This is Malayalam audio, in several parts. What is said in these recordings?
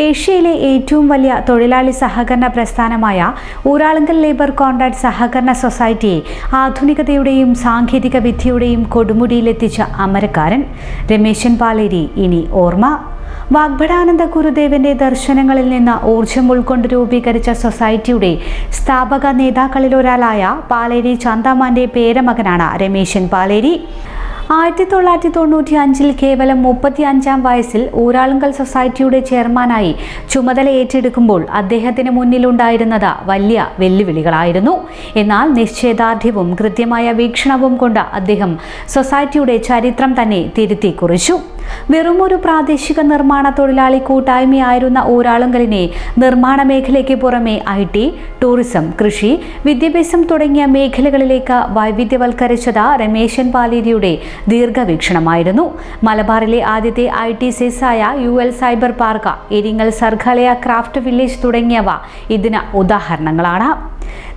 ഏഷ്യയിലെ ഏറ്റവും വലിയ തൊഴിലാളി സഹകരണ പ്രസ്ഥാനമായ ഊരാളുങ്കൽ ലേബർ കോൺട്രാക്ട് സഹകരണ സൊസൈറ്റിയെ ആധുനികതയുടെയും സാങ്കേതിക വിദ്യയുടെയും കൊടുമുടിയിലെത്തിച്ച അമരക്കാരൻ രമേശൻ പാലേരി ഇനി ഓർമ്മ. വാഗ്ഭടാനന്ദ ഗുരുദേവന്റെ ദർശനങ്ങളിൽ നിന്ന് ഊർജം ഉൾക്കൊണ്ട് രൂപീകരിച്ച സൊസൈറ്റിയുടെ സ്ഥാപക നേതാക്കളിലൊരാളായ പാലേരി ചാന്താമാന്റെ പേരമകനാണ് രമേശൻ പാലേരി. 1995 കേവലം 35 വയസ്സിൽ ഊരാളുങ്കൽ സൊസൈറ്റിയുടെ ചെയർമാനായി ചുമതല ഏറ്റെടുക്കുമ്പോൾ അദ്ദേഹത്തിന് മുന്നിലുണ്ടായിരുന്നത് വലിയ വെല്ലുവിളികളായിരുന്നു. എന്നാൽ നിശ്ചയദാർഢ്യവും കൃത്യമായ വീക്ഷണവും കൊണ്ട് അദ്ദേഹം സൊസൈറ്റിയുടെ ചരിത്രം തന്നെ തിരുത്തി കുറിച്ചു. വെറുമൊരു പ്രാദേശിക നിർമ്മാണ തൊഴിലാളി കൂട്ടായ്മയായിരുന്ന ഊരാളുങ്കലിനെ നിർമ്മാണ മേഖലയ്ക്ക് പുറമെ IT, ടൂറിസം, കൃഷി, വിദ്യാഭ്യാസം തുടങ്ങിയ മേഖലകളിലേക്ക് വൈവിധ്യവൽക്കരിച്ചത് രമേശൻ പാലേരിയുടെ ദീർഘവീക്ഷണമായിരുന്നു. മലബാറിലെ ആദ്യത്തെ IT സെസ്സായ UL cyber park, Iringal Sargaalaya craft village തുടങ്ങിയവ ഇതിന് ഉദാഹരണങ്ങളാണ്.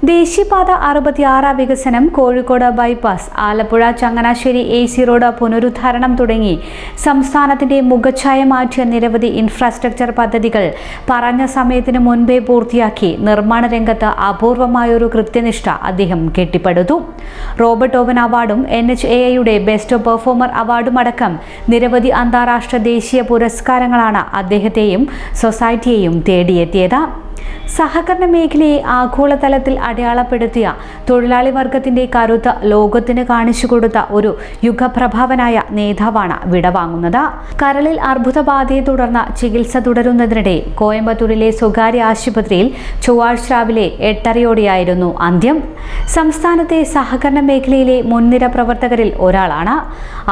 ദേശീയപാത 66 വികസനം, Kozhikode bypass, Alappuzha Changanassery AC road പുനരുദ്ധാരണം തുടങ്ങി സംസ്ഥാനത്തിന്റെ മുഖച്ഛായ മാറ്റിയ നിരവധി ഇൻഫ്രാസ്ട്രക്ചർ പദ്ധതികൾ പറഞ്ഞ സമയത്തിന് മുൻപേ പൂർത്തിയാക്കി നിർമ്മാണ രംഗത്ത് അപൂർവമായൊരു കൃത്യനിഷ്ഠ അദ്ദേഹം കെട്ടിപ്പടുത്തു. റോബർട്ട് ഓവൻ അവാർഡും NHAIയുടെ ബെസ്റ്റ് പെർഫോമർ അവാർഡും അടക്കം നിരവധി അന്താരാഷ്ട്ര ദേശീയ പുരസ്കാരങ്ങളാണ് അദ്ദേഹത്തെയും സൊസൈറ്റിയെയും തേടിയെത്തിയത്. സഹകരണ മേഖലയെ ആഗോളതലത്തിൽ അടയാളപ്പെടുത്തിയ തൊഴിലാളി വർഗത്തിന്റെ കരുത്ത് ലോകത്തിന് കാണിച്ചു കൊടുത്ത ഒരു യുഗപ്രഭാവനായ നേതാവാണ് വിടവാങ്ങുന്നത്. കരളിൽ അർബുദബാധയെ തുടർന്ന് ചികിത്സ തുടരുന്നതിനിടെ കോയമ്പത്തൂരിലെ സ്വകാര്യ ആശുപത്രിയിൽ ചൊവ്വാഴ്ച രാവിലെ 8:30 അന്ത്യം. സംസ്ഥാനത്തെ സഹകരണ മേഖലയിലെ മുൻനിര പ്രവർത്തകരിൽ ഒരാളാണ്.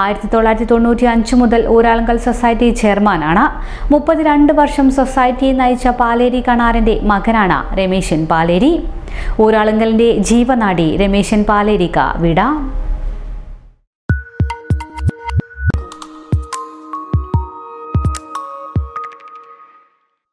1995 മുതൽ ഊരാളുങ്കൽ സൊസൈറ്റി ചെയർമാനാണ്. 32 വർഷം സൊസൈറ്റിയെ നയിച്ച പാലേരി കണാരന്റെ മകനാണ് രമേശൻ പാലേരി. ഊരാളുങ്കലിന്റെ ജീവനാടി രമേശൻ പാലേരിക്ക് വിട.